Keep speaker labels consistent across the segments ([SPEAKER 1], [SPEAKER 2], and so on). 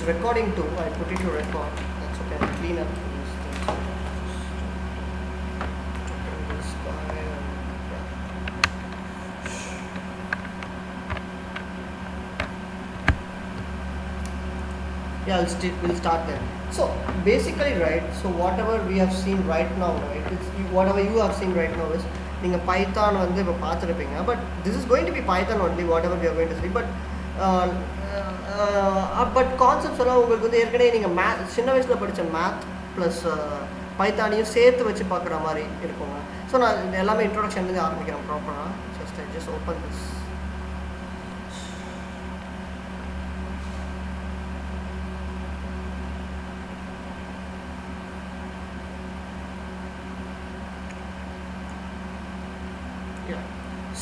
[SPEAKER 1] recording too. I put it to record. That's okay. I'll clean up these things. This guy and we'll start then. So basically, right, so whatever we have seen right now, right, whatever you have seen right now is Python வந்து இப்போ பார்த்துருப்பீங்க. But this is going to be Python only, whatever we are going to see. But concepts எல்லாம் உங்களுக்கு வந்து ஏற்கனவே நீங்கள் சின்ன வயசில் படித்த மேத் ப்ளஸ் பைத்தானையும் சேர்த்து வச்சு பார்க்குற மாதிரி இருக்குங்க. ஸோ நான் எல்லாமே இன்ட்ரோடக்ஷன்லேருந்து ஆரம்பிக்கிறேன் ப்ராப்பராக. Just open this.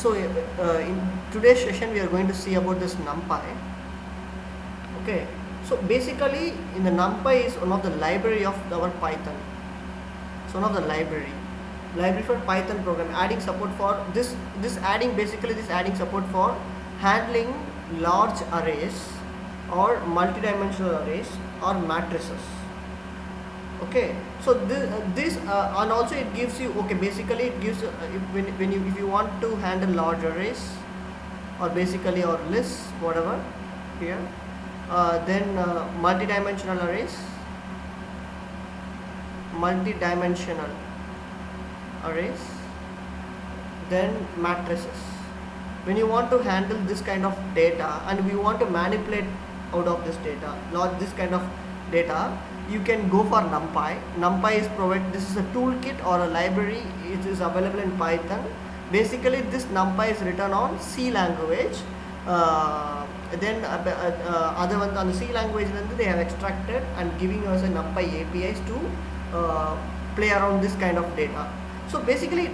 [SPEAKER 1] So in today's session we are going to see about this Numpy. Okay, so basically in the Numpy is one of the library of our Python. So one of the library for Python program adding support for this adding support for handling large arrays or multidimensional arrays or matrices. Okay, so this and also it gives you, okay, basically it gives if you want to handle large arrays or basically or lists, whatever here, then multidimensional arrays, then matrices. When you want to handle this kind of data and we want to manipulate out of this data, this kind of data, you can go for Numpy. Numpy is this is a toolkit or a library. It is available in Python. Basically this Numpy is written on C language. Then other one on the C language, they have extracted and giving us a Numpy APIs to play around this kind of data. So basically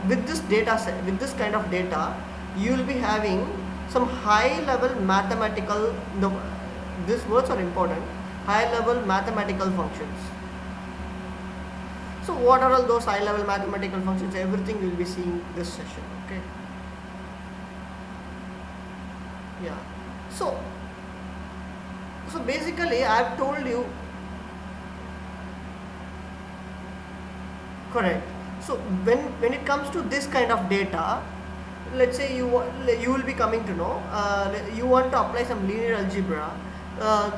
[SPEAKER 1] with this data set, with this kind of data, you will be having some high level mathematical, these words are important, high level mathematical functions. So what are all those high level mathematical functions? Everything we will be seeing this session. Okay, yeah, so basically I have told you, correct. So when it comes to this kind of data, let's say you will be coming to know you want to apply some linear algebra,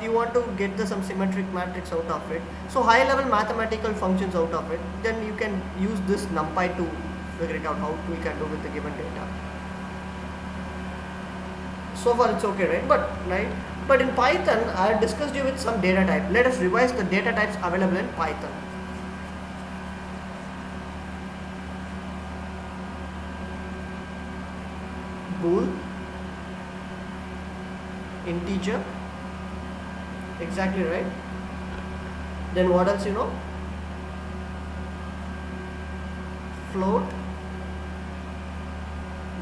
[SPEAKER 1] you want to get some symmetric matrix out of it, so high level mathematical functions out of it, then you can use this Numpy to figure it out how we can do with the given data. So far it's okay, right? But in Python I have discussed you with some data type. Let us revise the data types available in Python. Bool, integer, exactly right. Then what else you know? Float.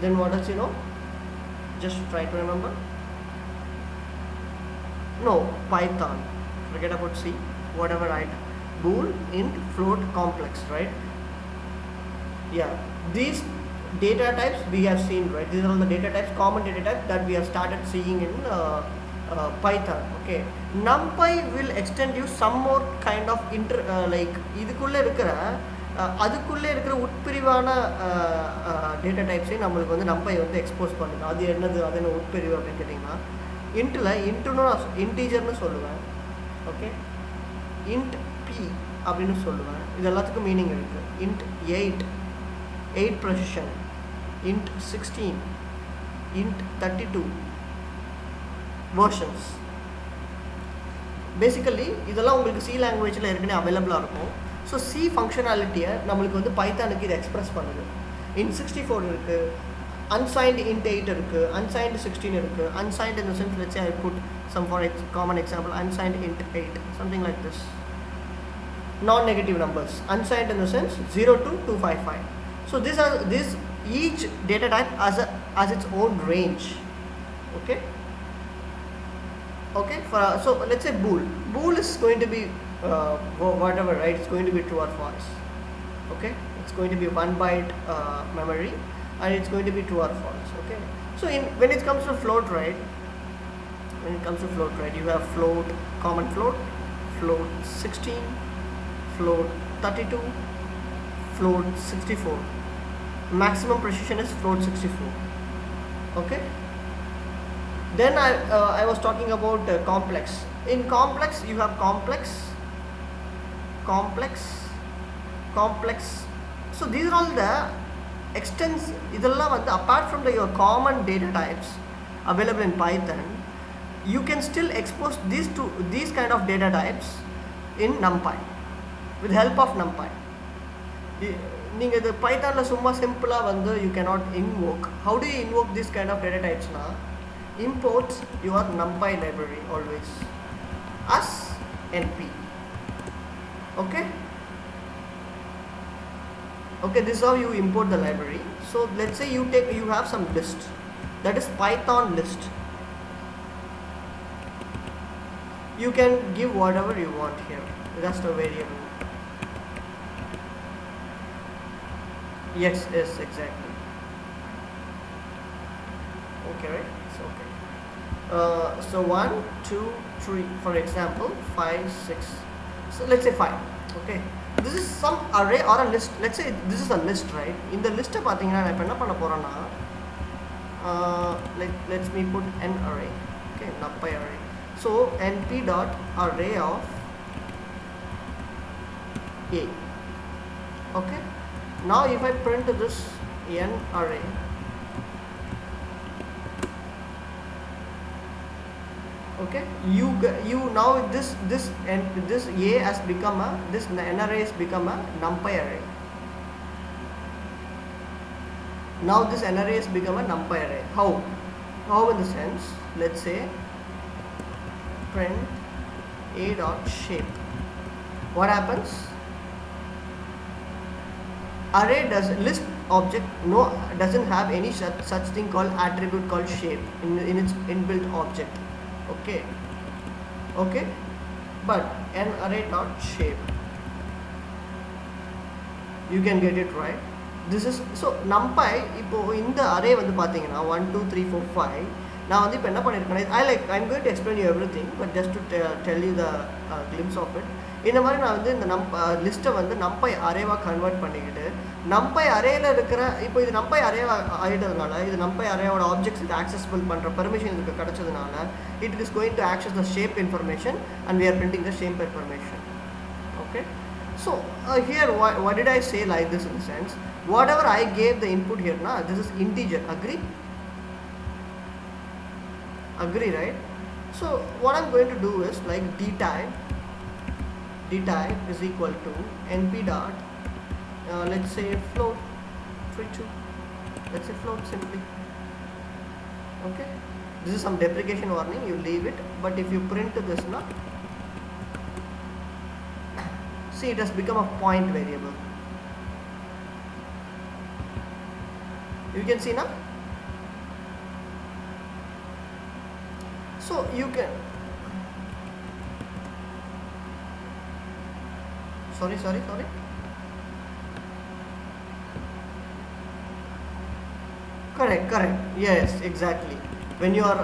[SPEAKER 1] Then what else you know? Just try to remember. No, Python, forget about C, whatever, right? Bool, int, float, complex, right? Yeah, these data types we have seen, right? These are all the data types, common data types that we have started seeing in Python. Okay, Numpy will extend you some more kind of like இதுக்குள்ள இருக்கிற அதுக்குள்ளே இருக்கிற உட்பிரிவான data டைப்ஸையும் நம்மளுக்கு வந்து Numpy வந்து expose பண்ணுது. அது என்னது, அது என்ன உட்பிரிவு அப்படின்னு கேட்டிங்கன்னா, இன்ட்டுன்னு இன்டீஜர்னு சொல்லுவேன். ஓகே, இன்ட் பி அப்படின்னு சொல்லுவேன். இது எல்லாத்துக்கும் மீனிங் இருக்குது. Int 8 precision, int 16, int 32 versions. Basically இதெல்லாம் உங்களுக்கு சி லாங்குவேஜில் ஏற்கனவே அவைலபிளாக இருக்கும். ஸோ சி ஃபங்க்ஷனாலிட்டியை நம்மளுக்கு வந்து பைத்தானுக்கு இது எக்ஸ்பிரஸ் பண்ணுது. int 64 இருக்குது, unsigned int 8 இருக்குது, unsigned 16 இருக்குது. Unsigned in the sense, let's say I put some for common example, unsigned int 8, something like this. Non-negative numbers, unsigned in the sense 0 to 255. So each data type has its own range. Okay. So let's say bool is going to be whatever, right? It's going to be true or false. Okay, it's going to be 1 byte memory and it's going to be true or false. Okay, so when it comes to float, right, when it comes to float, right? You have float, common float, float 16, float 32, float 64. Maximum precision is float 64. Okay. Then I was talking about complex. In complex, you have complex. So these are all the extents. Apart from your common data types available in Python, you can still expose these kind of data types in Numpy with help of Numpy. நீங்கள் இது பைத்தானில் சும்மா சிம்பிளாக you cannot invoke. How do you invoke this kind of data types now? Import your Numpy library always as np. Okay, this is how you import the library. So let's say you have some list, that is Python list. You can give whatever you want here, just a variable. Yes, exactly. Okay, right? It's okay. So 1, 2, 3, for example, 5, 6. So let's say 5. Okay, this is some array or a list. Let's say this is a list, right? In the list, let me put an array. Okay, Numpy array. So np dot array of a. Okay. Now if I print this n array, okay, you now this a has become this n array has become a Numpy array. Now this n array has become a Numpy array. How in the sense, let's say print a dot shape. What happens? Array list object doesn't have any such thing called attribute called shape in its inbuilt object. Okay, but an array dot shape, you can get it right. This is so Numpy ipo in the array vandu pathina 1 2 3 4 5. Now vandu ipo enna pannirukana, I'm going to explain you everything, but just to tell you the glimpse of it. இந்த மாதிரி நான் இந்த லிஸ்ட்டை Numpy அரேவாக convert பண்ணிக்கிட்டு Numpy அரேயில் இருக்கிற இப்போ இது Numpy அரேவாக ஆகிட்டதுனால இது Numpy அரேவோட ஆப்ஜெக்ட்ஸ் இது ஆக்சஸபிள் பண்ணுற பெர்மிஷன் இதுக்கு கிடச்சதுனால it is going to access the shape information and we are printing the shape information. Okay, so here what did I say like this in the sense, whatever I gave the input here now, this is integer. Agree, right? So what I'm going to do is like dtype is equal to np dot let's say float 32. Let's say float simply. Okay, this is some deprecation warning, you leave it, but if you print this now, see it has become a point variable. You can see now. So you can sorry correct, yes, exactly. When you are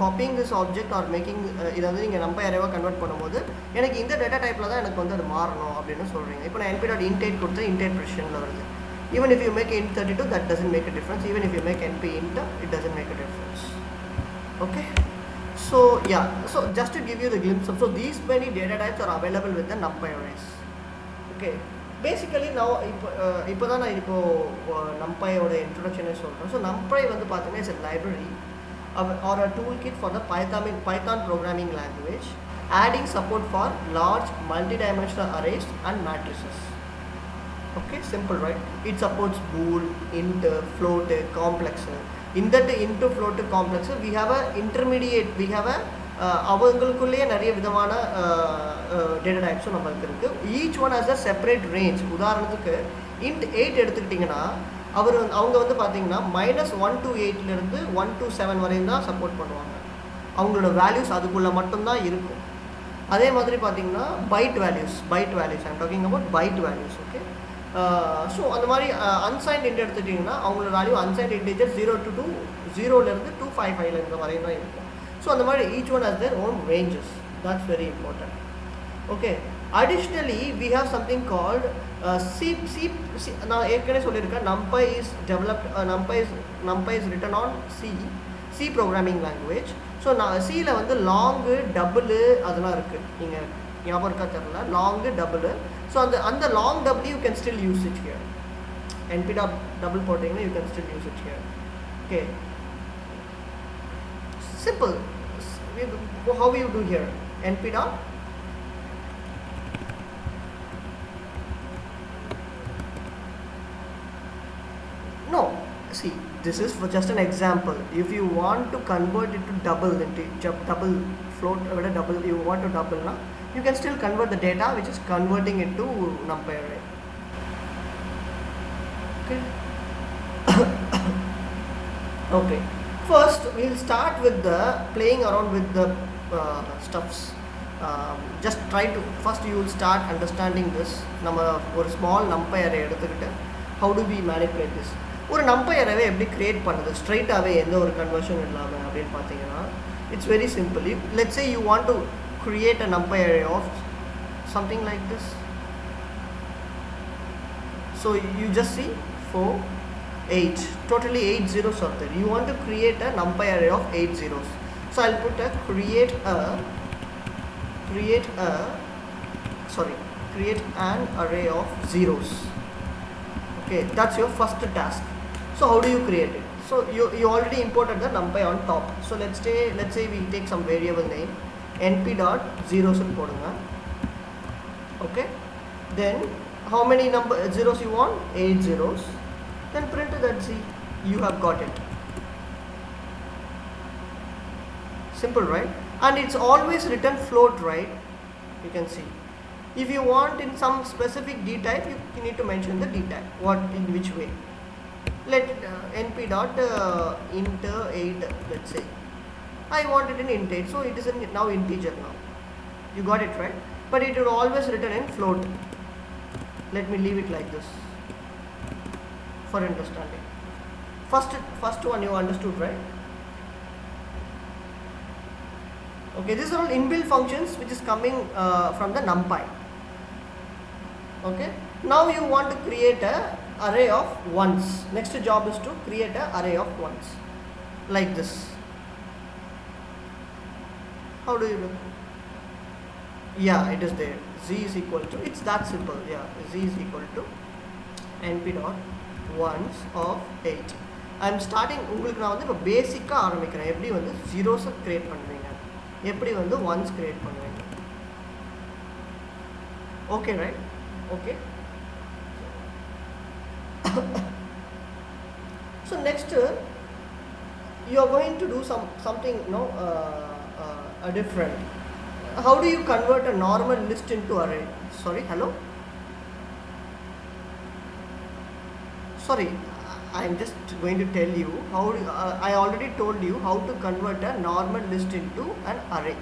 [SPEAKER 1] copying this object or making இதை நீங்கள் Numpy அரேவாக convert பண்ணும்போது எனக்கு இந்த data டைப்பில் தான் எனக்கு அது மாறணும் அப்படின்னு சொல்கிறீங்க. இப்போ நான் np dot int8 கொடுத்து int8 precisionல வருது. Even if you make int 32, that doesn't make a difference. Even if you make np int, it doesn't make a difference. Okay, so yeah, so just to give you the glimpse of, so these many data types are available with the Numpy arrays. Okay, basically now இப்போ தான் நான் இப்போ Numpy ஓட introduction சொல்கிறேன். So Numpy வந்து பார்த்தீங்கன்னா is a library or a toolkit for the Python programming language, adding support for large multidimensional arrays and matrices. Okay, simple, right? It supports bool, int, float, complex. In that int, float, complex, we have a intermediate, we have a அவங்களுக்குள்ளேயே நிறைய விதமான data டைப்ஸும் நம்மளுக்கு இருக்குது. Each one has a separate range. உதாரணத்துக்கு int 8 எடுத்துக்கிட்டிங்கன்னா அவங்க வந்து பார்த்தீங்கன்னா -1 to 8லேருந்து 1 to 7 வரையும் தான் சப்போர்ட் பண்ணுவாங்க. அவங்களோட வேல்யூஸ் அதுக்குள்ளே மட்டும்தான் இருக்கும். அதே மாதிரி பார்த்தீங்கன்னா byte values I'm talking about byte values. Okay, so அந்த மாதிரி அன்சைன்ட் இன்ட் எடுத்துட்டிங்கன்னா அவங்களோட வேல்யூ அன்சைன்ட் இன்டீஜர் 0 to 2, 0லேருந்து 255 வரையும் தான் இருக்கும். So on the matter, each one has their own ranges. That's very important. Okay. Additionally, we have something called C. Now, Numpy is developed. Numpy is written on C programming language. So now C la vandu long, double adala irukku. Neenga ஞாபகம் இருக்கா தெரியல, long, double. So on the long double you can still use it here. np dot double போட்டீங்கன்னா you can still use it here. Okay. Simple. How you do here? np dot no, see, this is for just an example. If you want to convert it to double float, double, you want to double now, you can still convert the data, which is converting it to Numpy array. Okay. Okay. First, we'll start with the playing around with the stuffs. Just try to, first you will start understanding this. Or small Numpy array, how do we manipulate this? Or Numpy array எப்படி create பண்ணுது straight away எந்த ஒரு conversion இல்லாம அப்படினு பாத்தீங்கன்னா, it's very simple. Let's say you want to create a Numpy array of something like this. So you just see 4, 8, totally 8 zeros are there. You want to create a Numpy array of 8 zeros. So I'll put a create an array of zeros. Okay, that's your first task. So how do you create it? So you already imported the Numpy on top. So let's say we take some variable name np dot zeros podunga. Okay, then how many zeros you want? 8 zeros. Then print that. See, you have got it. Simple, right? And it's always written float, right? You can see. If you want in some specific d type, you need to mention the d type. What, in which way? Let np dot int 8, let's say. I want it in int 8, so it is now integer now. You got it, right? But it will always written in float. Let me leave it like this for understanding. First one you understood, right? Okay, these are all inbuilt functions which is coming from the Numpy. Okay, now you want to create a array of ones. Next job is to create a array of ones like this. How do you do? Yeah, it is there. Z is equal to, it's that simple. Yeah, Z is equal to np dot ones of 8. I am starting, உங்களுக்கு நான் வந்து இப்போ பேசிக்காக ஆரம்பிக்கிறேன். எப்படி வந்து ஜீரோஸை create பண்ணுவீங்க, எப்படி வந்து ஒன்ஸ் கிரியேட் பண்ணுவீங்க. Okay, right? Okay. So next you are going to do something different. How do you convert a normal list into array? Sorry, hello? Sorry, I am just going to tell you how I already told you how to convert a normal list into an array,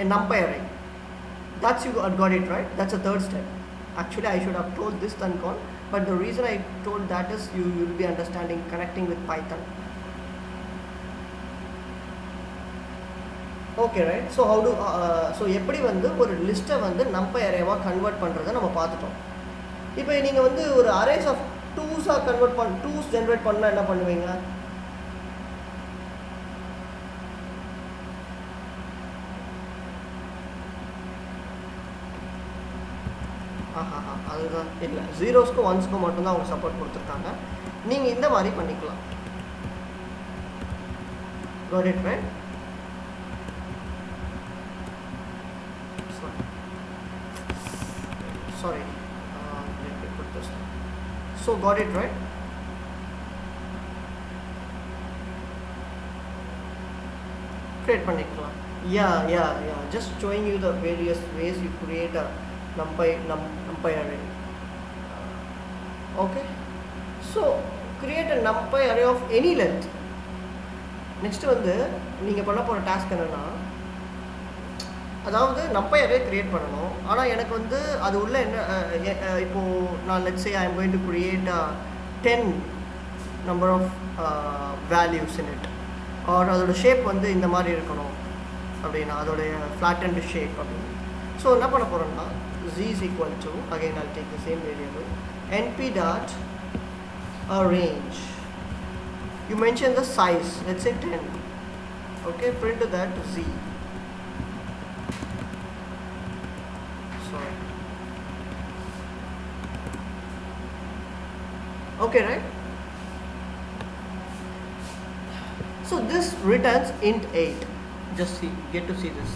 [SPEAKER 1] a Numpy array. That's, you got it, right? That's the third step. Actually, I should have told this then call, but the reason I told that is you will be understanding connecting with Python. Okay, right? So how do so எப்படி வந்து ஒரு லிஸ்ட்டை வந்து Numpy அரேவா convert பண்ணுறதை நம்ம பார்த்துட்டோம். இப்போ நீங்கள் வந்து ஒரு அரேஸ் ஆஃப் டூஸாக டூஸ் ஜென்ரேட் பண்ணால் என்ன பண்ணுவீங்க? அதுதான் இல்லை, ஜீரோஸ்க்கு ஒன்ஸ்க்கு மட்டும்தான் அவங்க சப்போர்ட் கொடுத்துருக்காங்க. நீங்கள் இந்த மாதிரி பண்ணிக்கலாம். Got it, right? Sorry, let me put this. So got it, right? Create பண்ணிக்கலாம். Yeah. Just showing you the various ways you create a Numpy array. Okay. So create a Numpy array of any length. Next வந்து நீங்கள் பண்ண போகிற task என்னன்னா, அதாவது Numpy array create பண்ணணும். ஆனால் எனக்கு வந்து அது உள்ள என்ன, இப்போது நான் let's say I am going to create 10 number of values in it, or அதோட ஷேப் வந்து இந்த மாதிரி இருக்கணும் அப்படின்னா அதோட flattened shape அப்படின்னு. ஸோ என்ன பண்ண போகிறோம்னா z is equal to, again I'll take the same variable, np dot arrange. You mention the size, let's say 10. Okay, print that z. Sorry. Okay, right? So this returns int 8. Just see, get to see this.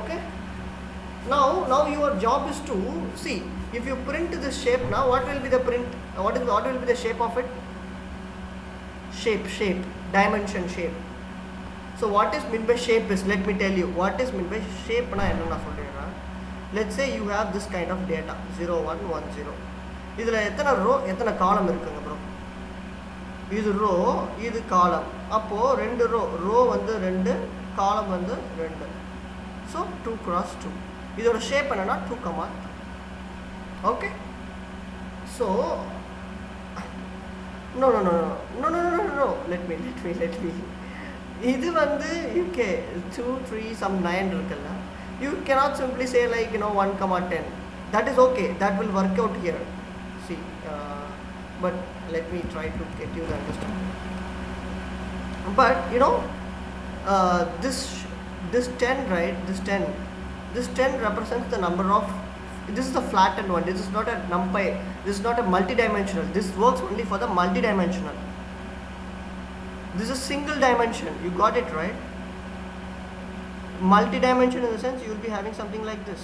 [SPEAKER 1] Okay. Now your job is to see if you print this shape. Now what will be the print? What will be the shape of it? Shape, dimension shape. So what is meant by shape is, let me tell you what is meant by shape. Let's say you have this kind of data 0 1 1 0. இதுல எத்தனை row எத்தனை column இருக்குங்க bro? இது row, இது column. அப்போ ரெண்டு row வந்து 2, column வந்து 2. So 2 cross 2. இதோட shape என்னன்னா 2, 2. Okay? So no. Let me. இது வந்து okay 2 3 some 9 இருக்குல்ல. You cannot simply say like 1, 10. That is okay. That will work out here. See, but let me try to get you to understand. But this 10, right? This 10 represents the number of. This is the flattened one. This is not a numpy. This is not a multidimensional. This works only for the multidimensional. This is single dimension. You got it right? Multidimension in the sense you will be having something like this.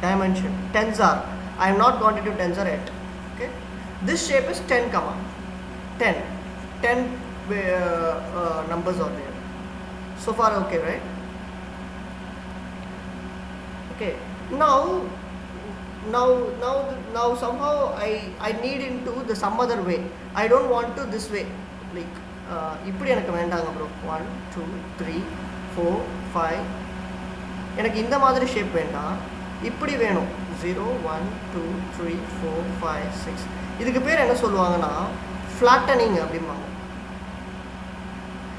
[SPEAKER 1] Dimension. Tensor. I am not going to do tensor yet. Okay. This shape is 10, 10. 10 numbers are there. So far okay, right? Okay. Now somehow I need into the some other way. I don't want to this way. Like இப்படி எனக்கு வேண்டாங்க bro. 1 2 3 4 5 எனக்கு இந்த மாதிரி shape வேண்டாம், இப்படி வேணும். 0 1 2 3 4 5 6. இதுக்கு பேர் என்ன சொல்லுவாங்கன்னா flattening அப்படிம்பாங்க.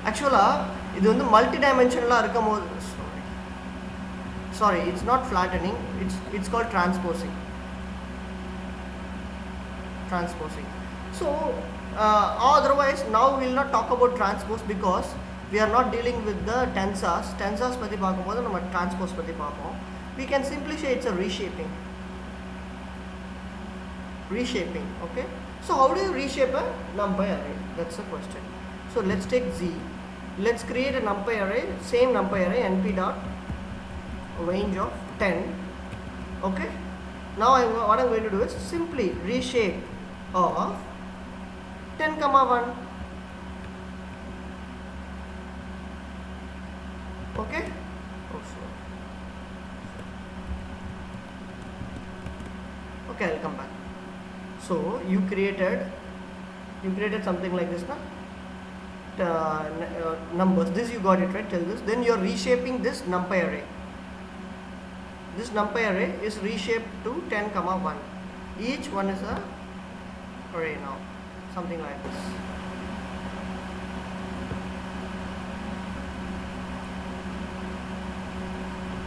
[SPEAKER 1] ஆக்சுவலாக இது வந்து மல்டி டைமென்ஷனலாக இருக்கும் போது sorry it's not flattening, it's called transposing. So otherwise now we will not talk about transpose because we are not dealing with the tensors பற்றி பார்க்கும்போது நம்ம transpose பற்றி பார்ப்போம். We can simply say it's a reshaping. Okay, so how do you reshape a numpy array? That's the question. So let's take z. Let's create a numpy array, same numpy array, np dot range of 10. Okay, now what I'm going to do is simply reshape of 10, 1. Okay. Okay, I'll come back. So you created something like this, numbers. This you got it right till this. Then you're reshaping this numpy array. This numpy array is reshaped to 10, 1. Each one is a array now. Something like this.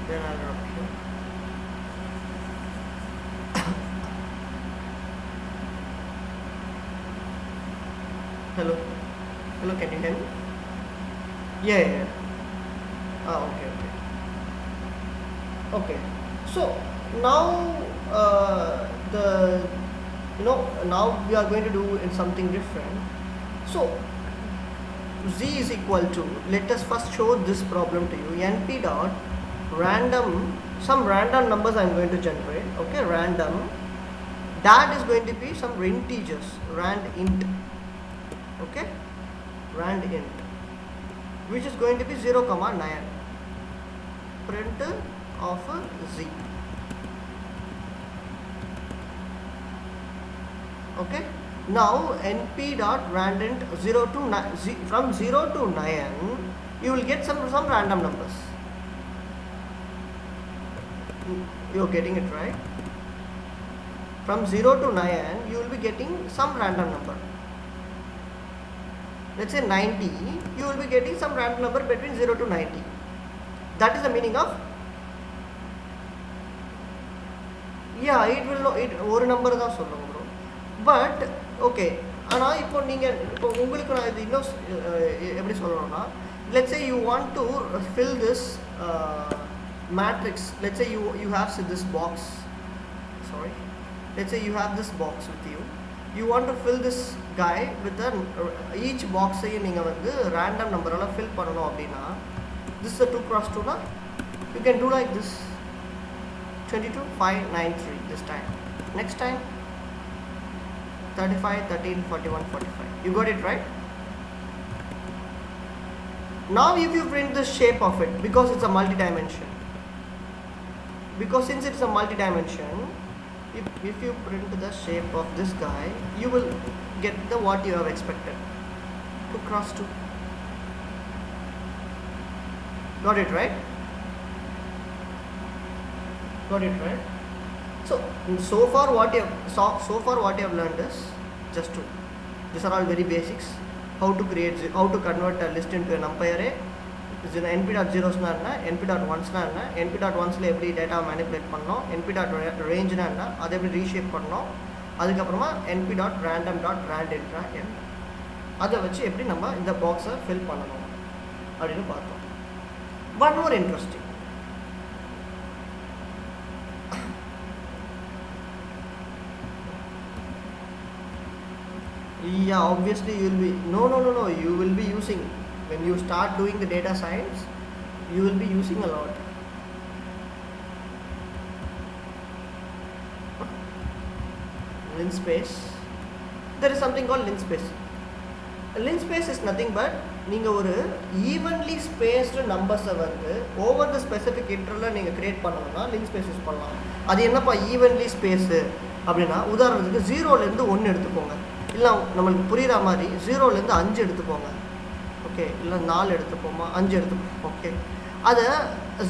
[SPEAKER 1] Then I'll drop here. Hello, can you hear me? Yeah. Okay. So now now we are going to do something different. So z is equal to, let us first show this problem to you. Np dot random, some random numbers I am going to generate. Okay, random, that is going to be some integers, rand int. Okay, rand int, which is going to be 0, 9. Print of z. Okay, now np dot randint 0 to 9, from 0 to 9 you will get some random numbers. You're getting it right? From 0 to 9 you will be getting some random number. let's say 90, you will be getting some random number between 0 to 90. That is the meaning of, yeah, it will know, it ஒரு number தான் சொல்லுங்க bro. But okay, ஆனால் இப்போ நீங்கள் இப்போ உங்களுக்கு நான் இது இன்னும் எப்படி சொல்லணும்னா, let's say you want to fill this matrix. Let's say you have this box, sorry, let's say you have this box with you. You want to fill this guy with each box நீங்கள் வந்து random number fill பண்ணணும் அப்படின்னா, this is a 2 cross 2 na, you can do like this, 22 5 9 3 this time, next time 35 13 41 45. You got it right? Now if you print the shape of it, because it's a multi-dimension, because since it's a multi-dimension, if you print the shape of this guy, you will get the what you have expected, 2 cross 2. Got it right? Got it right? So far what you have learned is just two. These are all very basics. How to convert a list into a Numpy array. np.zeros na enna, np.ones na enna, np.ones la eppadi data manipulate pannom, np.range na enna, adha eppadi reshape pannom, adukapurama np.random.randintra enna, adha vechi eppadi nama indha box fill pannanom appdinu paathom. One more interesting, yeah, obviously you will be no, you will be using, when you start doing the data science, you will be using a lot. Linspace, there is something called Linspace. Linspace is nothing but நீங்க ஒரு evenly spaced numbers வந்து over the specific interval நீங்க create பண்ணனும்னா Linspace use பண்ணலாம். அது என்னப்பா evenly space அப்படினா, உதாரணத்துக்கு 0 ல இருந்து 1 எடுத்துக்கோங்க, இல்ல நமக்கு புரியுற மாதிரி 0 ல இருந்து 5 எடுத்துக்கோங்க, ஓகே, இல்ல 4 எடுத்துப்போமா, 5 எடுத்துப்போம், ஓகே. அத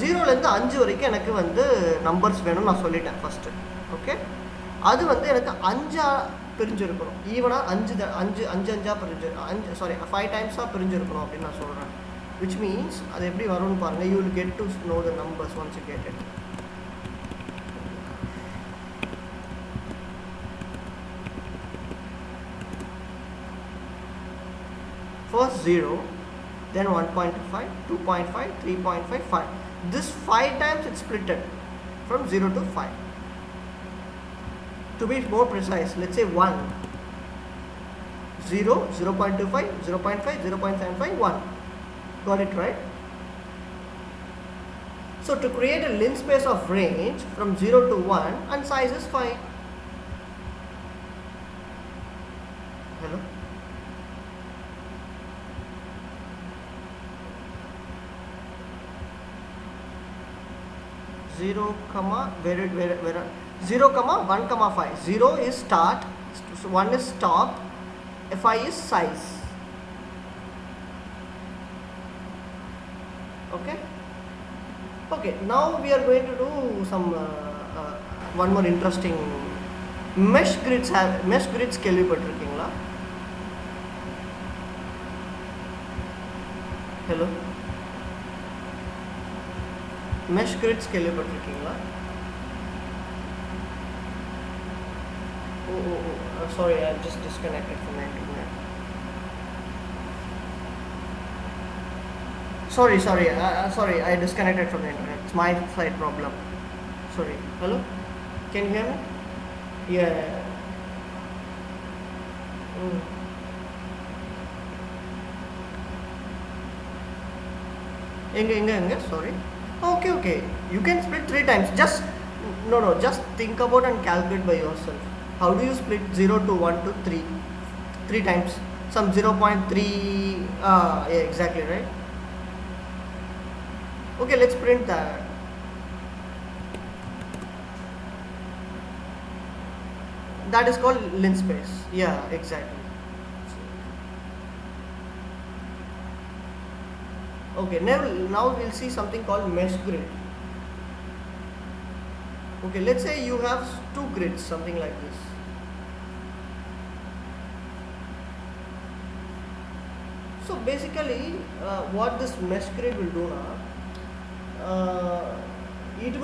[SPEAKER 1] 0 ல இருந்து 5 வரைக்கும் எனக்கு வந்து நம்பர்ஸ் வேணும் நான் சொல்லிட்டேன் ஃபர்ஸ்ட், ஓகே. அது வந்து எனக்கு 5 பிரிஞ்சிருக்கணும், ஈவனா 5 பிரிஞ்சு 5 டைம்ஸா பிரிஞ்சிருக்கணும் அப்படி நான் சொல்றேன். which means அது எப்படி வரும்னு பாருங்க, you will get to know the numbers once you get it. First 0, then 1.5, 2.5, 3.5, 5. This 5 times it's splitted from 0 to 5. To be more precise, let's say 1, 0, 0.25, 0.5, 0.75, 1. Got it right? So to create a linspace of range from 0 to 1 and size is 5. Hello? Zero comma 1 comma 5. 0 is start, 1 is stop, 5 is size. Okay, now we are going to do some one more interesting mesh grids. Mesh grids கேள்விப்பட்டிருக்கீங்களா? Hello? mesh grids கேள்விப்பட்டிருக்கீங்களா? Sorry, I just disconnected from the internet. Sorry, I disconnected from the internet. It's my side problem. Sorry. Hello? Can you hear me? Yeah. Enga, sorry. Okay. You can split 3 times. Just think about and calculate by yourself. How do you split 0 to 1 to 3? 3 times. Some 0.3. Yeah, exactly right. Okay, let's print that. That is called Linspace. Yeah, exactly. Okay, now we'll see something called mesh grid. Okay, let's say you have 2 grids, something like this. So basically what this mesh grid will do now, it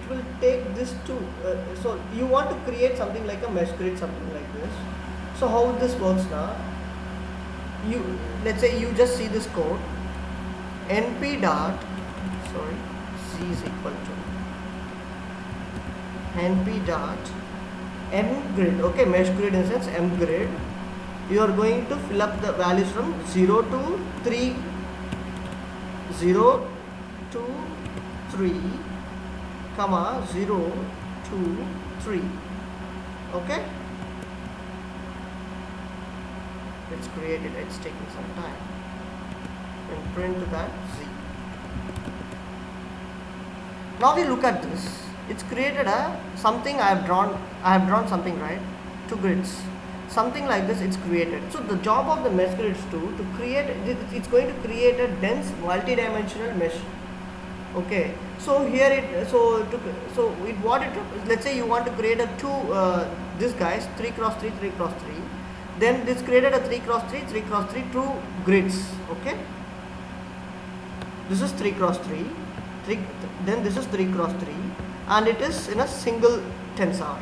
[SPEAKER 1] will take this to so you want to create something like a mesh grid, something like this. So how this works now, let's say you just see this code, np dot z is equal to np dot m grid, okay, mesh grid in the sense m grid. You are going to fill up the values from 0 to 3, 0 to 3, comma 0 to 3, okay. It's created, it's taking some time, and print that z. Now we look at this. It's created something. I have drawn something, right? 2 grids, something like this. It's created. So the job of the mesh grid is to create. It's going to create a dense multi-dimensional mesh. Okay. So here let's say you want to create a this guys 3 cross 3, 3 cross 3. Then this created a 3 cross 3, 3 cross 3, 2 grids. Okay. This is 3 cross 3. Then this is 3 cross 3, and it is in a single tensor.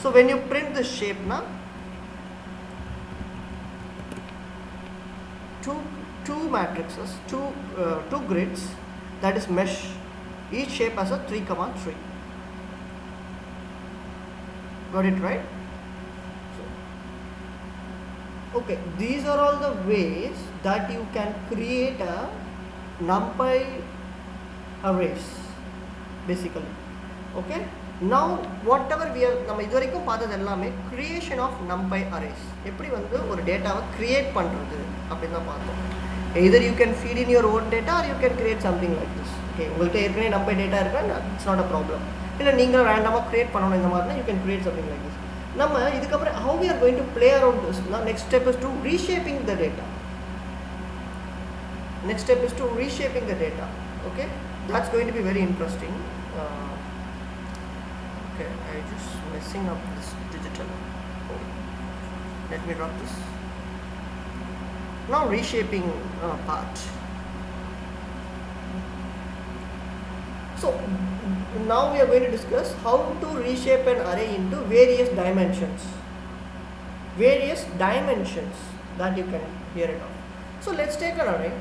[SPEAKER 1] So when you print this shape now, two matrices, two grids, that is mesh. Each shape has a 3, 3. Got it right? So, okay, these are all the ways that you can create a Numpy arrays basically. Okay, now whatever we have நம்ம இதுவரைக்கும் பார்த்தது எல்லாமே creation of Numpy arrays, எப்படி வந்து ஒரு டேட்டாவை create பண்றது அப்படினா பார்த்தோம். Either you can feed in your own data or you can create something like this. Okay, உங்கள்ட்ட ஏற்கனவே Numpy data இருக்குன்னா it's not a problem. இல்ல நீங்க randomly create பண்ணனும் இந்த மாதிரினா you can create something like this. நம்ம இதுக்கு அப்புறம் how we are going to play around this. Now next step is to reshaping the data. Next step is to reshaping the data. Okay, that's going to be very interesting. Okay, I just messing up this digital. Oh, let me drop this. Now reshaping part. So now we are going to discuss how to reshape an array into various dimensions. Various dimensions that you can hear it of. So let's take an array.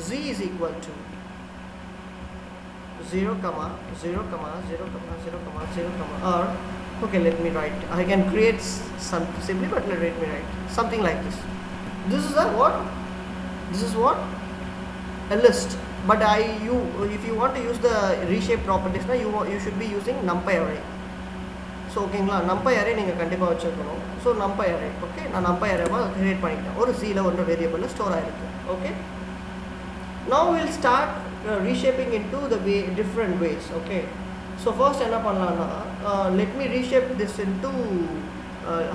[SPEAKER 1] Z is equal to 0, 0, 0, 0, 0, 0, or okay, let me write. I can create some simply, but let me write something like this. This is a what? This is what? A list. But if you want to use the reshape properties, now you should be using Numpy array. So okay, Numpy array நீங்க கண்டிப்பா வச்சிருக்கணும். So Numpy array, okay, நான் Numpy array create பண்ணிட்டேன். ஒரு z ல ஒரு variable store ஆயிருக்கு. Okay. Now we'll start reshaping into the different ways. Okay. So first என்ன பண்ணலாம்னா let me reshape this into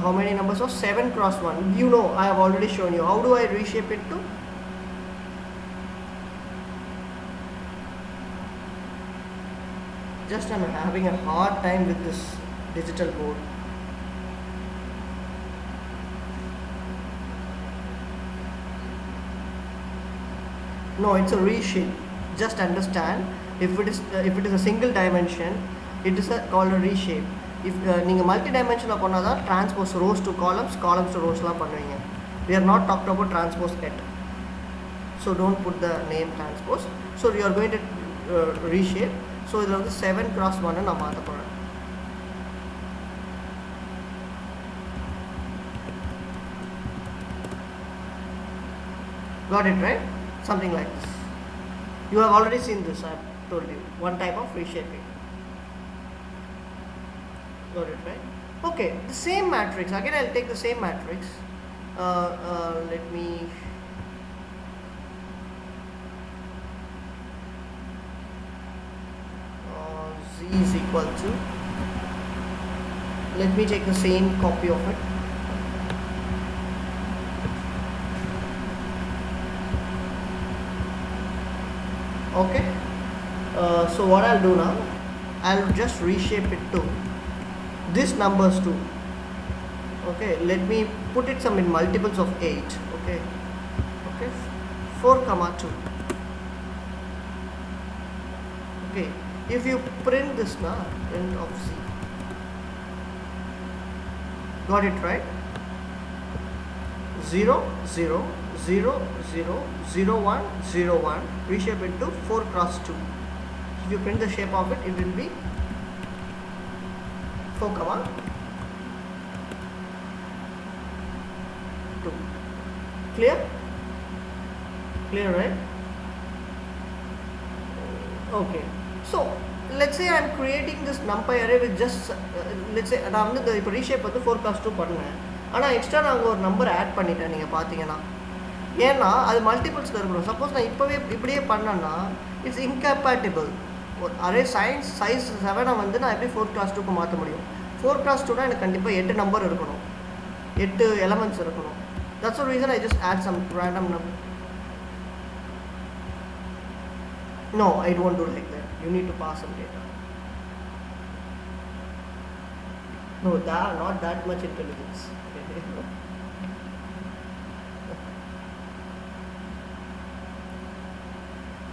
[SPEAKER 1] how many numbers of 7 cross 1. You know, I have already shown you. How do I reshape it to? Just I'm having a hard time with this digital board. No, it's a reshape. Just understand, if it is a single dimension, it is called a reshape. If நீங்க multidimensional பண்ணாதா transpose rows to columns, columns to rows லாம் பண்ணுவீங்க. We are not talking about transpose yet, so don't put the name transpose. So we are going to reshape. So இதுல வந்து 7 cross 1 நான் மாத்த போறேன். Got it right? Something like this. You have already seen this. I have told you one type of reshaping. Got it right? Okay, the same matrix. Again, I'll take the same matrix. Let me. Z is equal to. Let me take the same copy of it. Okay. So what I'll do now, I'll just reshape it to this numbers too. Okay, let me put it some in multiples of 8. Okay, 4 comma 2. Okay, if you print this now, print of z, got it right? 0 0 0 0 0 1 0 1, reshape it to 4 cross 2. If you print the shape of it, it will be 4 comma 2. Clear? Clear, right? Okay. So let's say I'm creating this numpy array with just let's say நான் வந்து இந்த இப்போ reshape வந்து 4 plus 2 பண்ணேன். ஆனால் extra நாங்கள் ஒரு number add பண்ணிட்டேன். நீங்கள் பார்த்தீங்கன்னா ஏன்னா அது மல்டிபிள்ஸில் இருக்கணும். சப்போஸ் நான் இப்போவே இப்படியே பண்ணேன்னா இட்ஸ் இன்கம்பேட்டிபிள். ஒரு அரே சைஸ் 7 வந்து நான் எப்படி 4 class 2க்கு மாற்ற முடியும்? 4 class 2னா எனக்கு கண்டிப்பாக 8 நம்பர் இருக்கணும், 8 எலமெண்ட்ஸ் இருக்கணும். That's the reason I just add some random number. No, I don't do like that. You need to pass some data. No, not that much intelligence.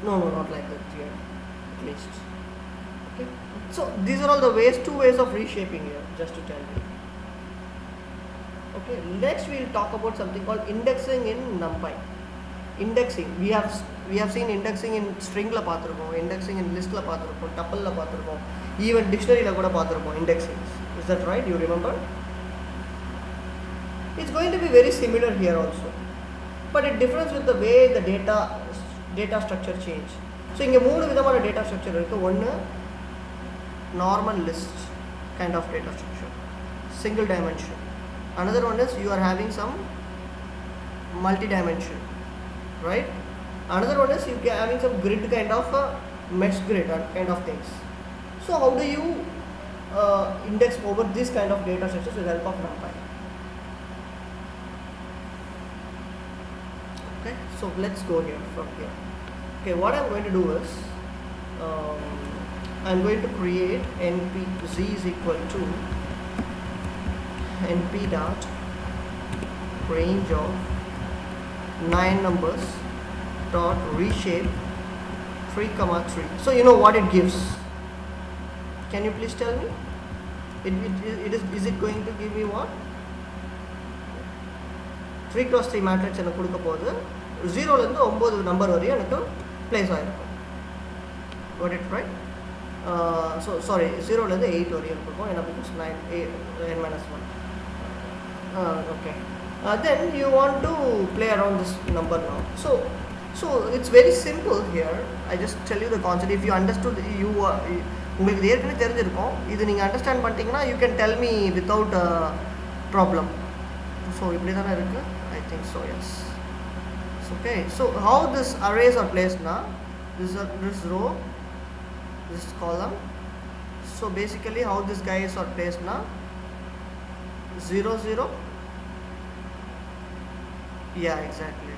[SPEAKER 1] No, not like that here, at least. Okay. So these are all the ways, 2 ways of reshaping here, just to tell you. Okay. Next we will talk about something called indexing in Numpy. Indexing. We have seen indexing in string la paathirukkom, indexing in list la paathirukkom, tuple la paathirukkom, even dictionary la kuda paathirukkom indexing. Is that right? You remember? It's going to be very similar here also, but it differs with the way the data structure change. So inga moonu vidhamana data structure irukku. One normal list kind of data structure, single dimension. Another one is you are having some multi-dimension, right? Another one is you are having some grid kind of mesh grid kind of things. So how do you index over this kind of data structures with the help of Numpy? Okay, so let's go here from here. Okay, what I'm going to do is I'm going to create np z is equal to np dot range of 9 numbers dot reshape 3 comma 3. So you know what it gives. Can you please tell me? Is it going to give me what? 3 cross 3 matrix எனக்கு கொடுக்க போகுது. 0 ல இருந்து 9 number வரையும் எனக்கு place ஆயிருக்கும். Got it right? So sorry, 0 ல இருந்து 8 வரையும் இருக்கும். ஏன்னா because 9 n minus 1. Okay. Then you want to play around this number now. So it's very simple here. I just tell you the concept. If you understood, உங்களுக்கு இது ஏற்கனவே தெரிஞ்சிருக்கும். இது நீங்கள் அண்டர்ஸ்டாண்ட் பண்ணிட்டீங்கன்னா you can tell me without problem. So இப்படி தானே இருக்கு? I think so, yes. Okay. So how this arrays are placed now? This row, this column. So basically how these guys are placed now? 0 0. Yeah, exactly.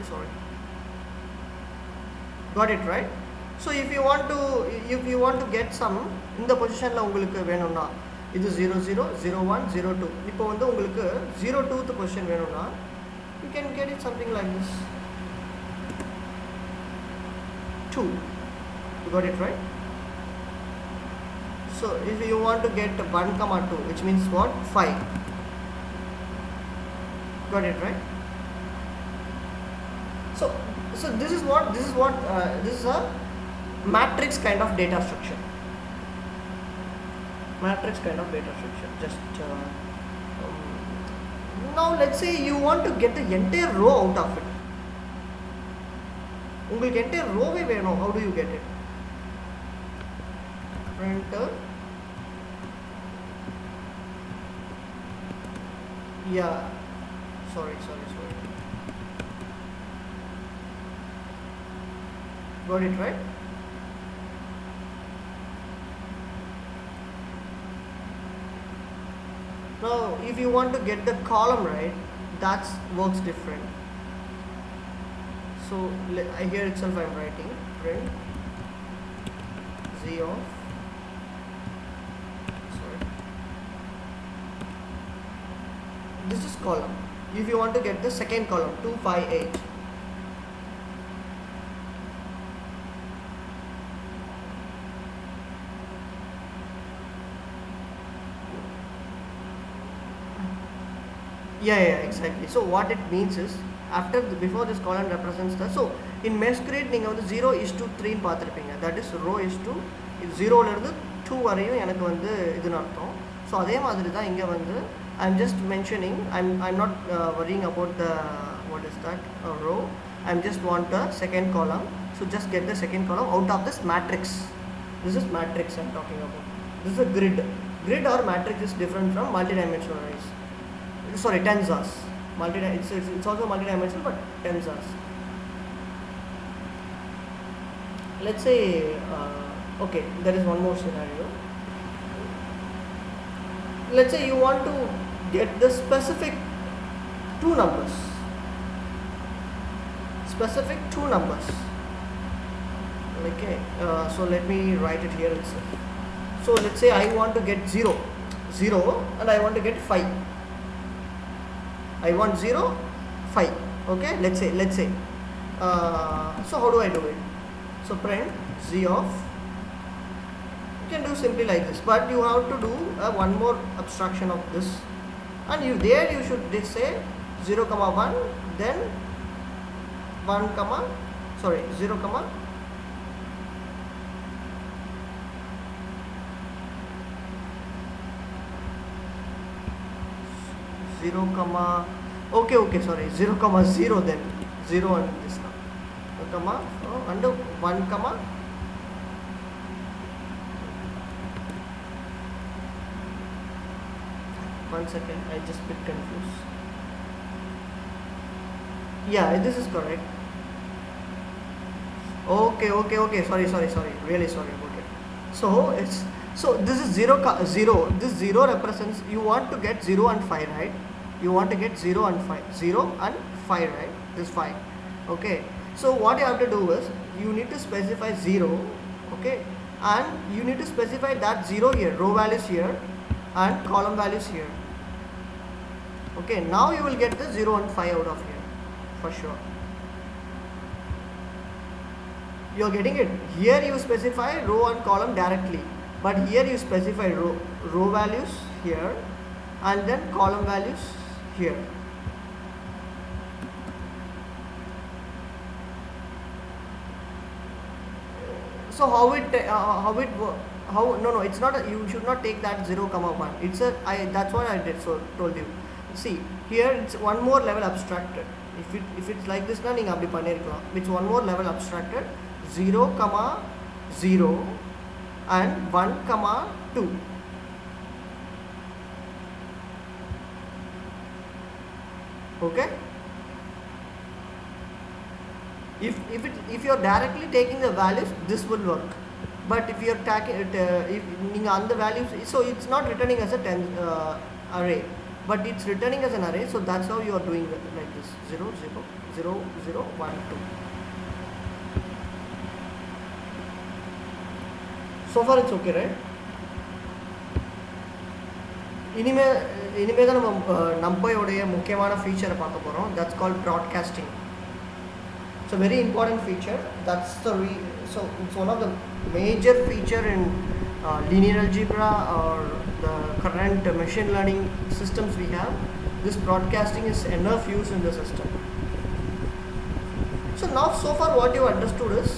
[SPEAKER 1] Sorry. Got it right? So if you want to get some in the position la உங்களுக்கு வேணும்னா இது 0 0 0 1 0 2. இப்போ வந்து உங்களுக்கு 02th position வேணும்னா you can get it something like this 2. You got it right? So if you want to get 1 comma 2, which means what? 5. Got it right? So this is a matrix kind of data structure. Matrix kind of data structure. Just now let's say you want to get the entire row out of it. உங்களுக்கு entire row வேணும். How do you get it? Print yeah, sorry. Got it right? Now if you want to get the column right, that works different. So here itself I am writing print z of, sorry, this is column. If you want to get the second column, 2, 5, 8. Yeah, exactly. So what it means is, before this column represents the, so in mesh grid நீங்க வந்து 0:3 பார்த்திருப்பீங்க. That is row is to 0 ல இருந்து 2 வரையும் எனக்கு வந்து இதுன்னு அர்த்தம். So அதே மாதிரி தான் இங்க வந்து I'm just mentioning, I'm not worrying about the what is that row. I'm just want the second column. So just get the second column out of this matrix. This is matrix I'm talking about. This is a grid. Grid or matrix is different from multidimensional arrays. Sorry, tensors. It's also multidimensional, but tensors. Let's say, okay, there is one more scenario. Let's say you want to get the specific two numbers. Okay, so let me write it here itself. So let's say I want to get 0, and I want to get 5. I want 0, 5. Okay, let's say. So how do I do it? So print z of, you can do simply like this, but you have to do one more abstraction of this, and you should say 0, 1, then 1, 0, 0, okay, sorry, 0, 0, then 0 and this now, and 1, one second, I just bit confused. Yeah, this is correct. Okay, sorry, really sorry about it. So this is 0, this 0 represents, you want to get 0 and 5, right? You want to get 0 and 5, right? This 5. Okay, so what you have to do is, you need to specify 0, okay, and you need to specify that 0 here, row values here and column values here. Okay, now you will get the 0 and 5 out of here for sure. You are getting it. Here you specify row and column directly, but here you specify row values here and then column values here. So no, it's not you should not take that 0, 1. It's that's what I did, so told you. See, here it's one more level abstracted. If it's like this, na neenga appdi pannirkalam. It's one more level abstracted. 0, 0 and 1, 2. Okay, if you are directly taking the values, this will work, but if you are taking if the values, so it's not returning as a array, but it's returning as an array. So that's how you are doing it, like this: 0, 0, 0, 0, 1, 2. So far it's okay, right? இனிமே தான் நம்ம நம்பையோடைய முக்கியமான ஃபீச்சரை பார்க்க போகிறோம். That's called broadcasting. It's a very important feature. So it's one of the major feature in linear algebra or the current machine learning systems we have. This broadcasting is enough use in the system. So now so far what you understood is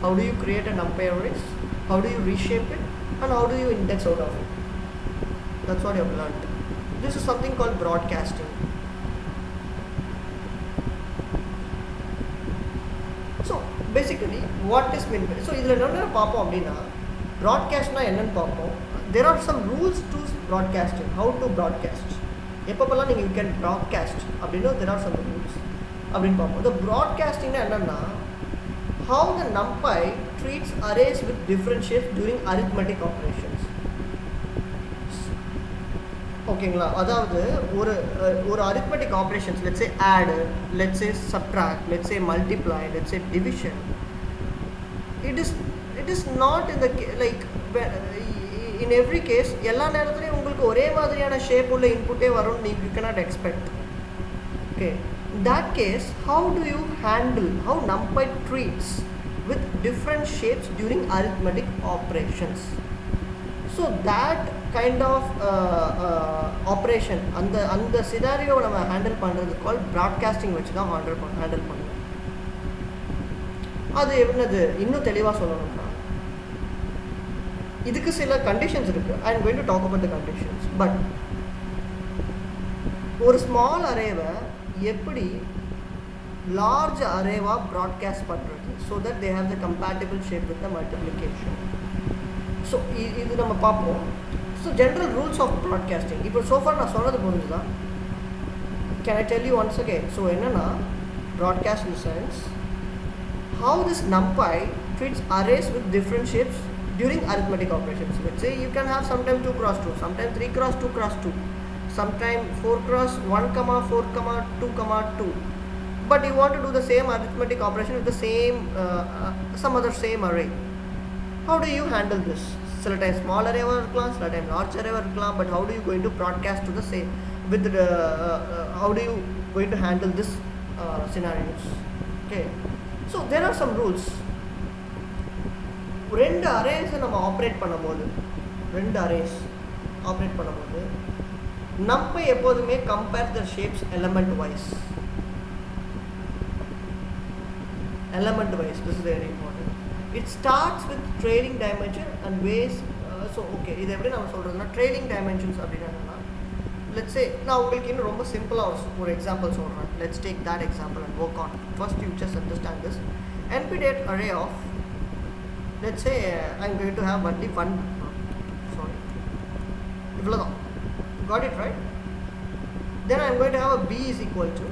[SPEAKER 1] how do you create a numpy arrays, how do you reshape it, and how do you index out of it. That's what you have learned. This is something called broadcasting. So basically what is meant by, so idhula enna paapom appadina broadcast na enna paapom. There are some rules to broadcasting, how to broadcast. Eppapalla neenga you can broadcast appadina there are some rules appdin paapom. The broadcasting na enna na how the numpy treats arrays with different shapes during arithmetic operations. ஓகேங்களா, அதாவது ஒரு arithmetic operations, let's say add, let's say subtract, let's say multiply, let's say division, it is not in the like in every case எல்லா நேரத்துலயும் உங்களுக்கு உங்களுக்கு ஒரே மாதிரியான shape உள்ள இன்புட்டே வரும் you cannot expect. Okay, in that case, how do you handle how NumPy treats with different shapes during arithmetic operations? So that kind of operation அந்த scenario நம்ம handle பண்றது called broadcasting வச்சு தான் handle பண்ணுவோம். அது என்னது இன்னும் தெளிவா சொல்லணும்னா இதுக்கு சில கண்டிஷன்ஸ் இருக்கு. I am going to talk about the conditions. But ஒரு small array-வை எப்படி large array-வா broadcast பண்றது so that they have the compatible shape with the multiplication. So இது நம்ம பார்ப்போம். So general rules of broadcasting. இப்போ so far நான் சொன்னது புரிஞ்சுதா? Can I tell you once again? So என்னன்னா broadcast in the sense how this NumPy treats arrays with different shapes during arithmetic operations. Let's say you can have sometime 2 cross 2, sometime 3 cross 2 cross 2, sometime 4 cross 1, 4, 2, 2. But you want to do the same arithmetic operation with the same some other same array. How do you handle this? Sometimes small array இருக்கலாம், sometimes large array இருக்கலாம், but how do you going to broadcast to the same with the how do you going to handle this scenarios? Okay, so there are some rules. ரெண்டு arrays நம்ம operate பண்ணும்போது NumPy எப்போதுமே compare the shapes element wise. This is very important. It starts with trailing dimension and ways. So okay, இது எப்படி நம்ம சொல்றதுன்னா trailing dimensions அப்படின்னா let's say நான் உங்களுக்கு இன்னும் ரொம்ப சிம்பிளா ஒரு எக்ஸாம்பிள் சொல்றேன். Let's take that example and work on. First you just understand this. NP-date array of, let's say I'm going to have only one, sorry, இவ்வளவுதான். Got it right? Then I'm going to have a b is equal to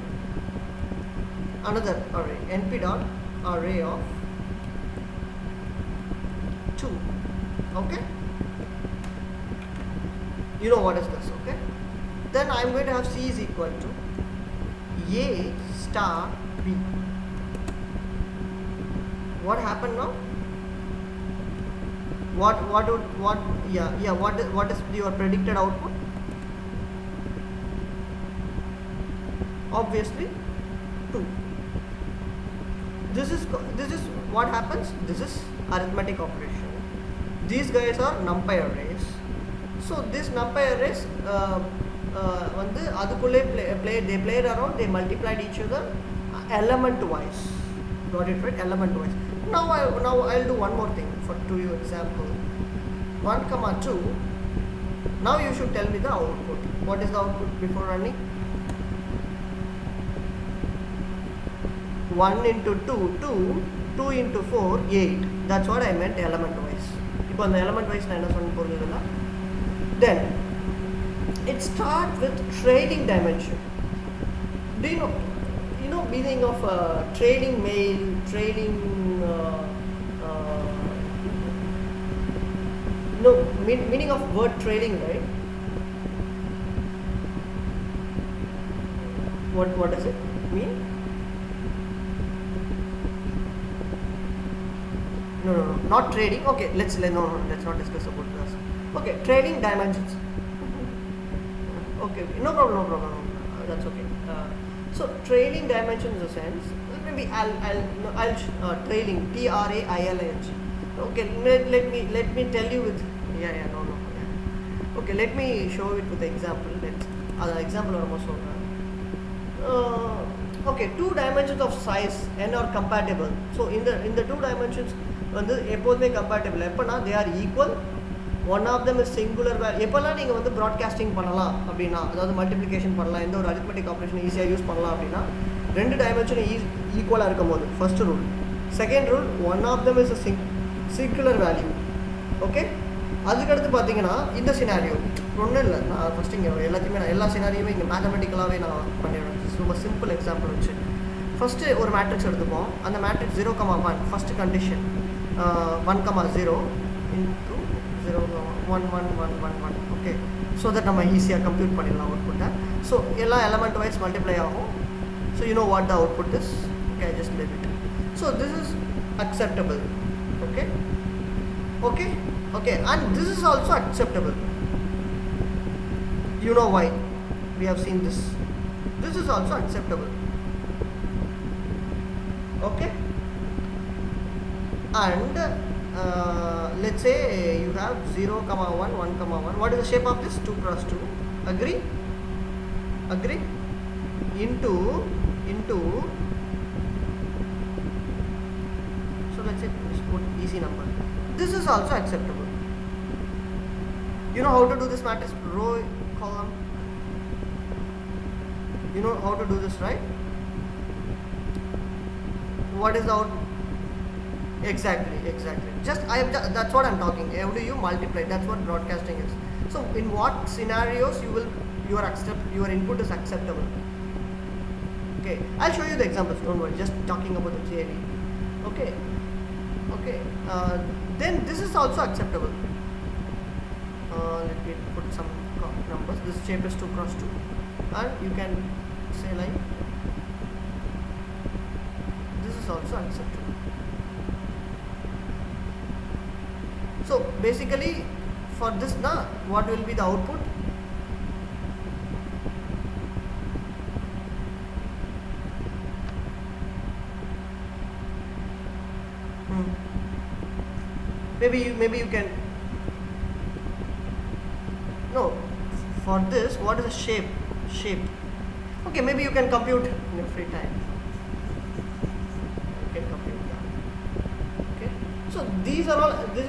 [SPEAKER 1] another array, np.array of 2. Okay, you know what is this? Okay, then I'm going to have c is equal to a star b. What happened now? What is your predicted output? Obviously 2. This is what happens. This is arithmetic operation. These guys are NumPy arrays. So this NumPy arrays வந்து அதுக்குள்ளே they played around, they multiplied each other element wise. Got it right? Element wise. Now I'll do one more thing to your example. 1, 2. Now you should tell me the output. What is the output before running? 1 into 2, 2. 2 into 4, 8. That's what I meant element wise. இப்போ அந்த element wise நான் என்ன சொன்ன புரியுதுங்களா? Then it starts with trailing dimension. Do you know meaning of trailing male, trailing meaning of word trailing, right? What does it mean? No, not trading. Okay, let's not discuss about this. Okay, trailing dimensions. Okay, no problem. That's okay. So trailing dimension is a sense. Maybe I'll trailing, TRAILING. Okay, let me tell you with no. Okay, let me show it with the example. Example almost over. Okay, 2 dimensions of size n are compatible. So in the 2 dimensions வந்து எப்போதுமே compatible. எப்பனா they are equal. One of them is singular value. எப்பலாம் நீங்க வந்து broadcasting பண்ணலாம் அப்படினா, அதாவது multiplication பண்ணலாம், இந்த ஒரு arithmetic operation ஈஸியா யூஸ் பண்ணலாம் அப்படினா, ரெண்டு டைமென்ஷன் ஈக்குவலா இருக்கும்போது first rule. Second rule, one of them is a singular value. Okay, அதுக்கு அடுத்து பாத்தீங்கன்னா இந்த சினாரியோ ஒண்ணும் இல்ல, நான் ஃபர்ஸ்ட் இங்க எல்லாத்தையுமே எல்லா சினாரியோவே இங்க மேத்தமேட்டிக்கலாவே நான் பண்ணிடுறேன். ரொம்ப சிம்பிள் எக்ஸாம்பிள் வச்சு ஃபர்ஸ்ட் ஒரு மேட்ரிக்ஸ் எடுத்துப்போம். அந்த matrix 0,1 first condition 1,0 into 0, 1, 1, 1, 1, 1. Okay, so that நம்ம ஈஸியாக கம்ப்யூட் பண்ணிடலாம் அவுட்புட்டை. ஸோ எல்லா எலமெண்ட் வைஸ் மல்டிப்ளை ஆகும். So you know what the output is. Okay, I just leave it. So this is acceptable. Okay, and this is also acceptable. You know why? We have seen this. This is also acceptable. Okay. And let's say you have 0, 1, 1, 1. What is the shape of this? 2 cross 2. Agree? Agree? Into. So let's say let's put easy number. This is also acceptable. You know how to do this matrix? Row, column. You know how to do this, right? What is the output? Exactly. That's what I'm talking. How do you multiply? That's what broadcasting is. So in what scenarios your input is acceptable? Okay, I'll show you the examples. Don't worry. Just talking about the theory. Okay. Then this is also acceptable. Let me put some numbers. This shape is 2 cross 2, and you can say like this is also acceptable. So basically for this now, what will be the output? Maybe you can. No, for this, what is the shape? Okay, maybe you can compute in your free time. You can compute that. Okay, so these are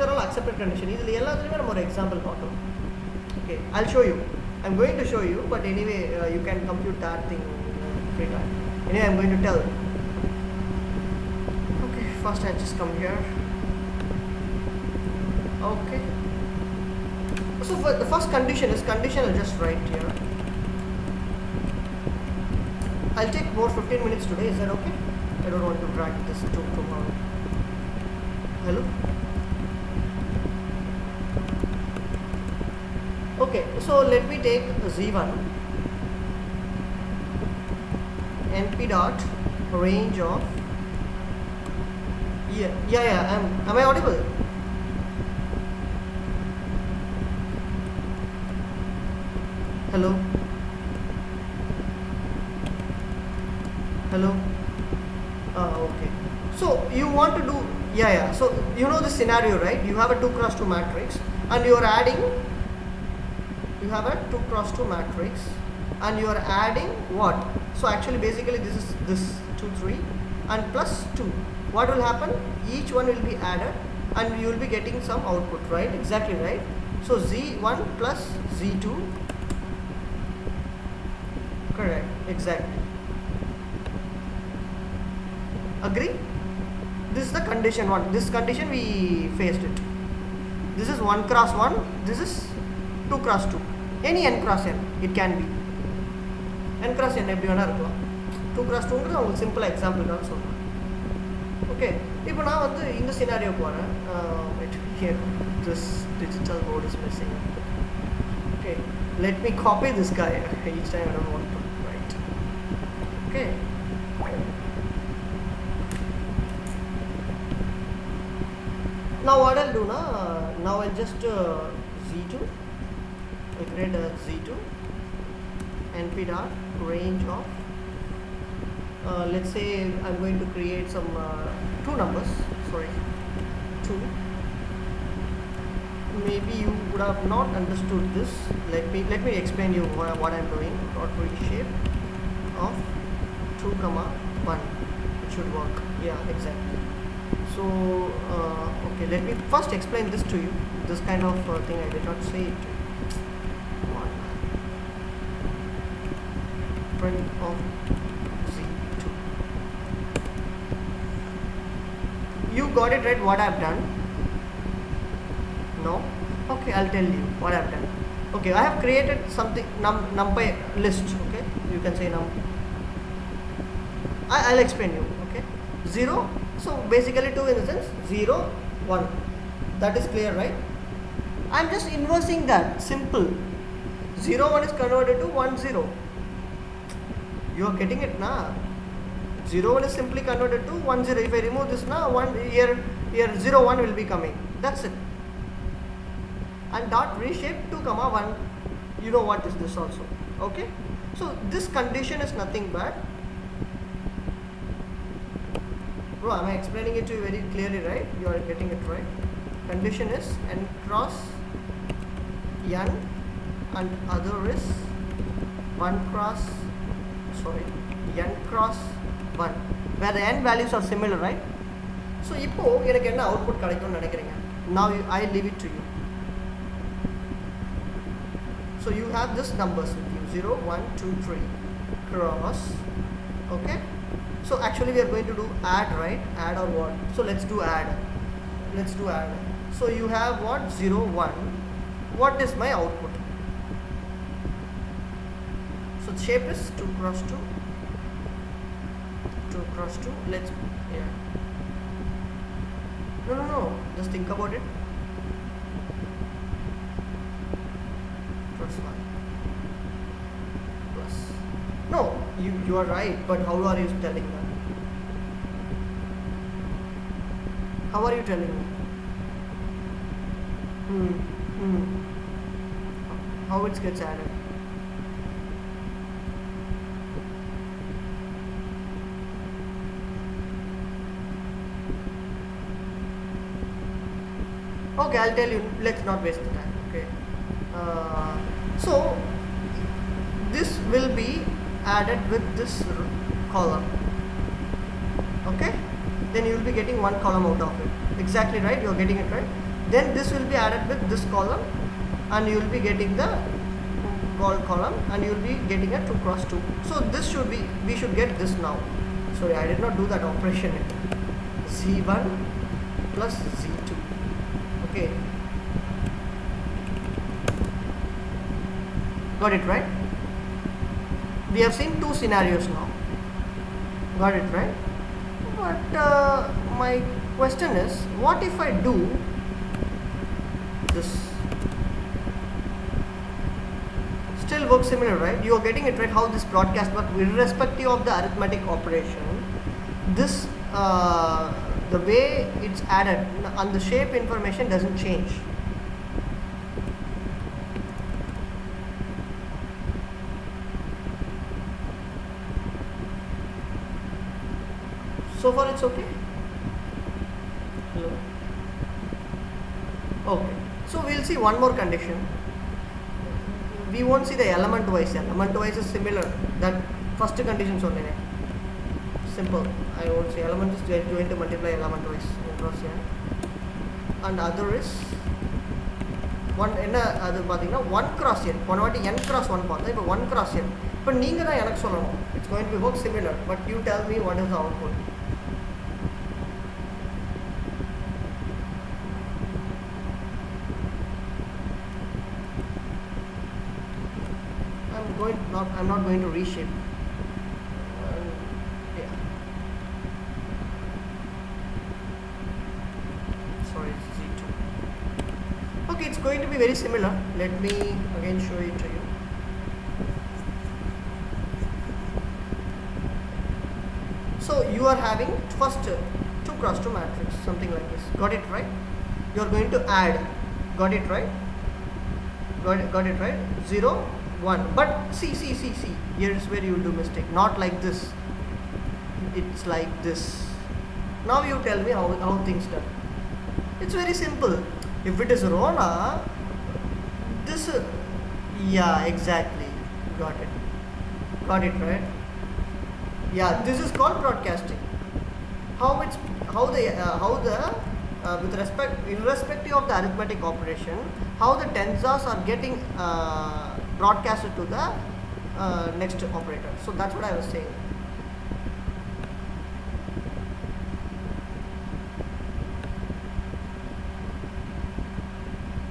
[SPEAKER 1] all accepted conditions. This is more example photo. Okay, I'll show you. I'm going to show you, but anyway, you can compute that thing in free time. Anyway, I'm going to tell. Okay, first I just come here. Okay. So for the first condition is conditional. Just write here. I'll take more 15 minutes today. Is that okay? I don't want to drag this too long. Hello. Okay. So let me take z1 np dot range of. Yeah. Am I audible? Hello. Okay. So you want to do So you know the scenario, right? You have a 2 cross 2 matrix, and you are adding. You have a 2 cross 2 matrix, and you are adding what? So actually, basically, this is this 2 3 and plus 2. What will happen? Each one will be added, and you will be getting some output, right? Exactly, right? So z1 plus z2. Correct, exactly. Agree? This is the condition 1. This condition we faced it. This is 1 cross 1. This is 2 cross 2. Any n cross n. It can be. N cross n every one. 2 cross 2 is a simple example also. Okay. Now in the scenario, here this digital board is missing. Okay. Let me copy this guy. Each time I don't want to write. Okay. Now what I'll do now I'll just z2. I'll create a z2 np dot range of. Let's say I'm going to create some 2 numbers. Sorry, 2. Maybe you would have not understood this. Let me explain you what I'm doing. Dot reshape of 2, 1. It should work. Yeah, exactly. So okay, let me first explain this to you. This kind of thing I did not say it to you. Print of z2. You got it right? What I've done? No? Okay, I'll tell you what I've done. Okay, I have created something numpy list. Okay, you can say num. I'll explain you. Okay, 0. So basically 2 in the sense 0, 1. That is clear, right? I'm just inversing that. Simple. 0, 1 is converted to 1, 0. You are getting it now. 0, 1 is simply converted to 1, 0. If I remove this now, 1 here 0, 1 will be coming. That's it. And dot reshape 2, 1. You know what is this also. Okay, so this condition is nothing but, bro, am I explaining it to you very clearly, right? You are getting it right. Condition is n cross n and other is 1 cross, sorry, n cross 1, where the n values are similar, right? So இப்போ எனக்கு என்ன output கிடைக்கும்னு நினைக்கிறீங்க? Now I leave it to you. So you have this numbers with you, 0 1 2 3 cross. Okay, so actually we are going to do add, right? Add or what? So let's do add. So you have what? 0 1. What is my output? So the shape is 2 cross 2, 2 cross 2. Let's, yeah, no, just think about it. Plus 1 plus, no, you are right, but how are you telling that? How are you telling me? How it gets added? Okay, I'll tell you, let's not waste the time. Okay, so this will be added with this column. Okay, then you will be getting one column out of it. Exactly right, you are getting it right. Then this will be added with this column and you will be getting the column and you will be getting a 2 cross 2. So this should be, we should get this now. Sorry, I did not do that operation yet. Z1 plus Z2. Okay, got it right? We have seen two scenarios now. Got it right? But my question is, what if I do this? Still works similar, right? You are getting it right, how this broadcast works irrespective of the arithmetic operation. This the way it's added and the shape information doesn't change. So far it's okay? Hello? Okay, so we'll see one more condition. We won't see the element wise. Element wise is similar, that first condition only. Simple. I won't say element is going to multiply element wise across here. And other is one other 1 cross n. One n cross 1 but 1 cross n. But it's going to be work similar, but you tell me what is the output. I'm not going to reshape. Yeah. Sorry, it's Z2. Okay, it's going to be very similar. Let me again show it to you. So you are having first 2 cross 2 matrix, something like this. Got it right? You are going to add. Got it right? Got it right? 0 1, but see, here is where you will do mistake. Not like this, it's like this. Now you tell me how things done. It's very simple. If it is Rona, this, yeah, exactly, got it right? Yeah, this is called broadcasting. With respect, irrespective of the arithmetic operation, how the tensors are getting broadcasted to the next operator. So that's what I was saying.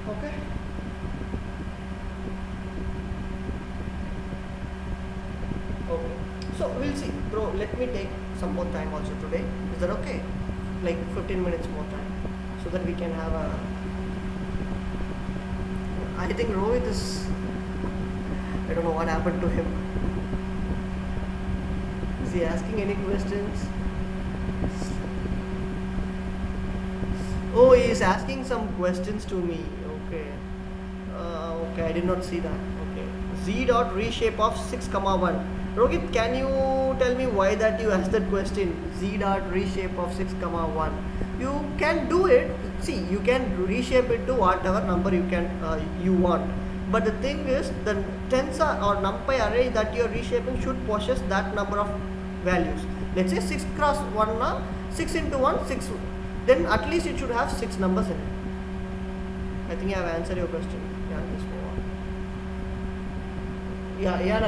[SPEAKER 1] Okay. Okay. So we'll see, bro. Let me take some more time also today. Is that okay? Like 15 minutes more time, so that we can have a. I think Rohit is. I don't know what happened to him. Is he asking any questions? Oh, he is asking some questions to me. Okay. Okay, I did not see that. Okay, z dot reshape of 6 comma 1. Rohit, can you tell me why that you asked that question? Z dot reshape of 6 comma 1. You can do it. See, you can reshape it to whatever number you want. But the thing is, the tensor or numpy array that you are reshaping should possess that number of values. Let's say 6 cross 1, 6 into 1, 6. Then at least it should have 6 numbers in it. I think I have answered your question. Yeah, let's move on. Yeah,